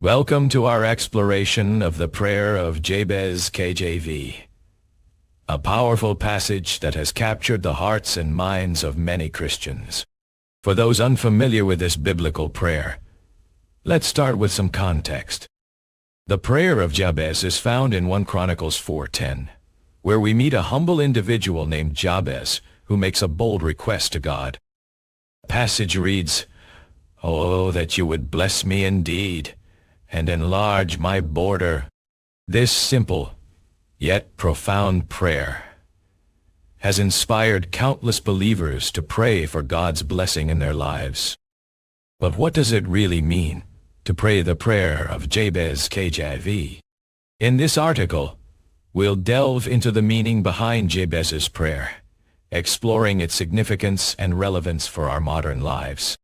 Welcome to our exploration of the Prayer of Jabez Kjv, a powerful passage that has captured the hearts and minds of many Christians. For those unfamiliar with this biblical prayer, let's start with some context. The Prayer of Jabez is found in 1 Chronicles 4:10, where we meet a humble individual named Jabez who makes a bold request to God. The passage reads, "Oh, that you would bless me indeed, and enlarge my border." This simple, yet profound prayer has inspired countless believers to pray for God's blessing in their lives. But what does it really mean to pray the prayer of Jabez Kjv? In this article, we'll delve into the meaning behind Jabez's prayer, exploring its significance and relevance for our modern lives.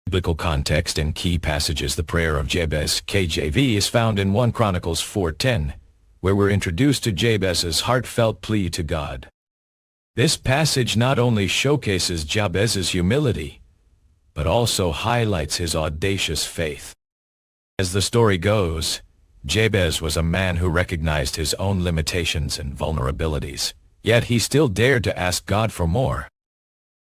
Biblical context and key passages. The prayer of Jabez Kjv is found in 1 Chronicles 4:10, where we're introduced to Jabez's heartfelt plea to God. This passage not only showcases Jabez's humility, but also highlights his audacious faith. As the story goes, Jabez was a man who recognized his own limitations and vulnerabilities, yet he still dared to ask God for more.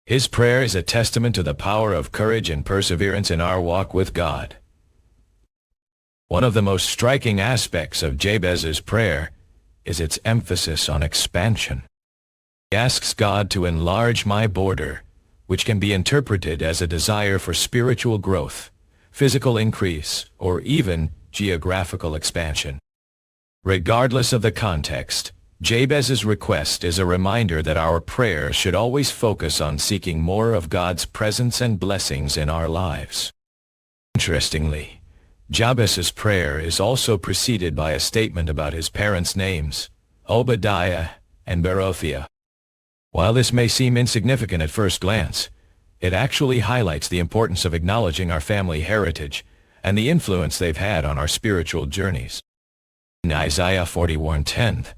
His prayer is a testament to the power of courage and perseverance in our walk with God. One of the most striking aspects of Jabez's prayer is its emphasis on expansion. He asks God to enlarge my border, which can be interpreted as a desire for spiritual growth, physical increase, or even geographical expansion. Regardless of the context, Jabez's request is a reminder that our prayer should always focus on seeking more of God's presence and blessings in our lives. Interestingly, Jabez's prayer is also preceded by a statement about his parents' names, Obadiah and Berothia. While this may seem insignificant at first glance, it actually highlights the importance of acknowledging our family heritage and the influence they've had on our spiritual journeys. In Isaiah 41:10,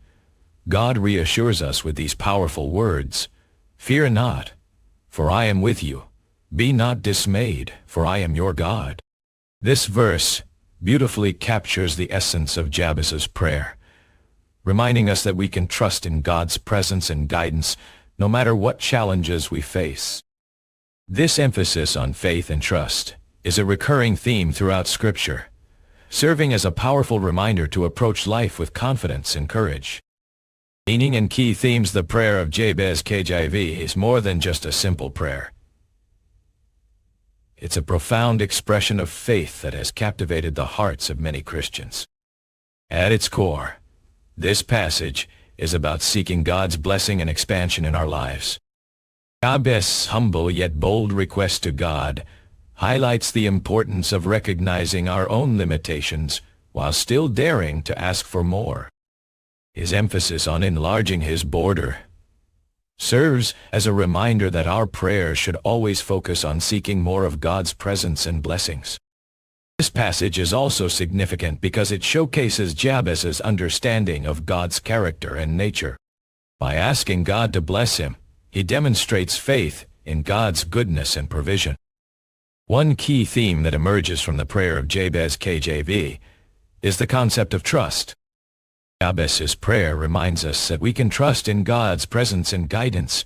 God reassures us with these powerful words, "Fear not, for I am with you. Be not dismayed, for I am your God." This verse beautifully captures the essence of Jabez's prayer, reminding us that we can trust in God's presence and guidance no matter what challenges we face. This emphasis on faith and trust is a recurring theme throughout Scripture, serving as a powerful reminder to approach life with confidence and courage. Meaning and key themes. The prayer of Jabez Kjv is more than just a simple prayer. It's a profound expression of faith that has captivated the hearts of many Christians. At its core, this passage is about seeking God's blessing and expansion in our lives. Jabez's humble yet bold request to God highlights the importance of recognizing our own limitations while still daring to ask for more. His emphasis on enlarging his border serves as a reminder that our prayer should always focus on seeking more of God's presence and blessings. This passage is also significant because it showcases Jabez's understanding of God's character and nature. By asking God to bless him, he demonstrates faith in God's goodness and provision. One key theme that emerges from the prayer of Jabez Kjv is the concept of trust. Jabez's prayer reminds us that we can trust in God's presence and guidance,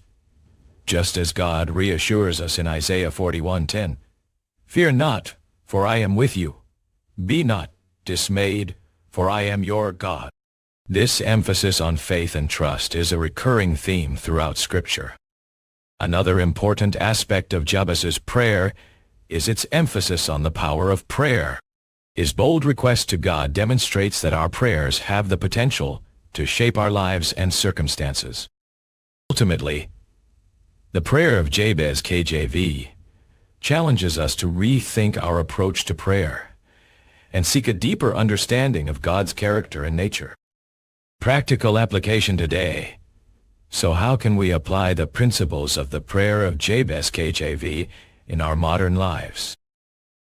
just as God reassures us in Isaiah 41:10, "Fear not, for I am with you. Be not dismayed, for I am your God." This emphasis on faith and trust is a recurring theme throughout Scripture. Another important aspect of Jabez's prayer is its emphasis on the power of prayer. His bold request to God demonstrates that our prayers have the potential to shape our lives and circumstances. Ultimately, the prayer of Jabez Kjv challenges us to rethink our approach to prayer and seek a deeper understanding of God's character and nature. Practical application today. So how can we apply the principles of the prayer of Jabez Kjv in our modern lives?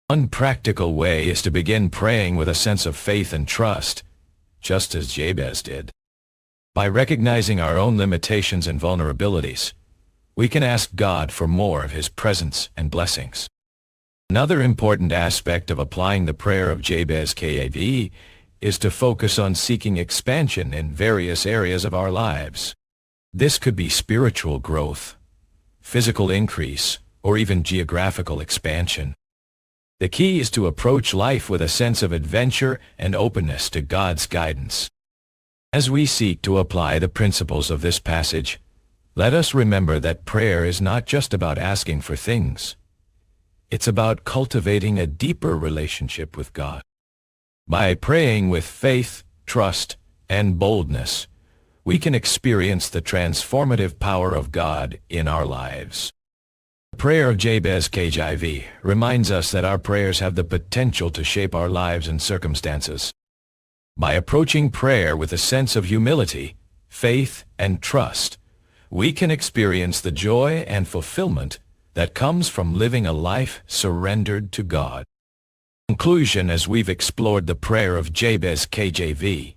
One practical way is to begin praying with a sense of faith and trust, just as Jabez did. By recognizing our own limitations and vulnerabilities, we can ask God for more of His presence and blessings. Another important aspect of applying the prayer of Jabez Kjv is to focus on seeking expansion in various areas of our lives. This could be spiritual growth, physical increase, or even geographical expansion. The key is to approach life with a sense of adventure and openness to God's guidance. As we seek to apply the principles of this passage, let us remember that prayer is not just about asking for things. It's about cultivating a deeper relationship with God. By praying with faith, trust, and boldness, we can experience the transformative power of God in our lives. The prayer of Jabez Kjv reminds us that our prayers have the potential to shape our lives and circumstances. By approaching prayer with a sense of humility, faith, and trust, we can experience the joy and fulfillment that comes from living a life surrendered to God. In conclusion, as we've explored the prayer of Jabez Kjv,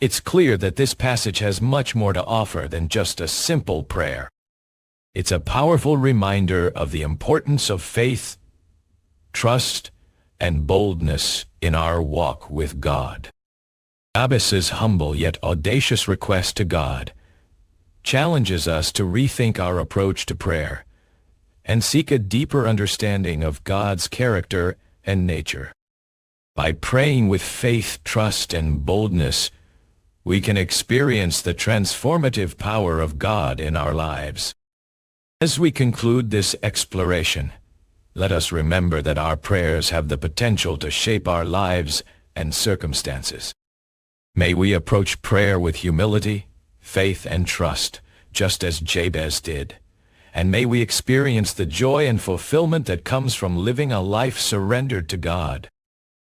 it's clear that this passage has much more to offer than just a simple prayer. It's a powerful reminder of the importance of faith, trust, and boldness in our walk with God. Jabez's humble yet audacious request to God challenges us to rethink our approach to prayer and seek a deeper understanding of God's character and nature. By praying with faith, trust, and boldness, we can experience the transformative power of God in our lives. As we conclude this exploration, let us remember that our prayers have the potential to shape our lives and circumstances. May we approach prayer with humility, faith, and trust, just as Jabez did. And may we experience the joy and fulfillment that comes from living a life surrendered to God.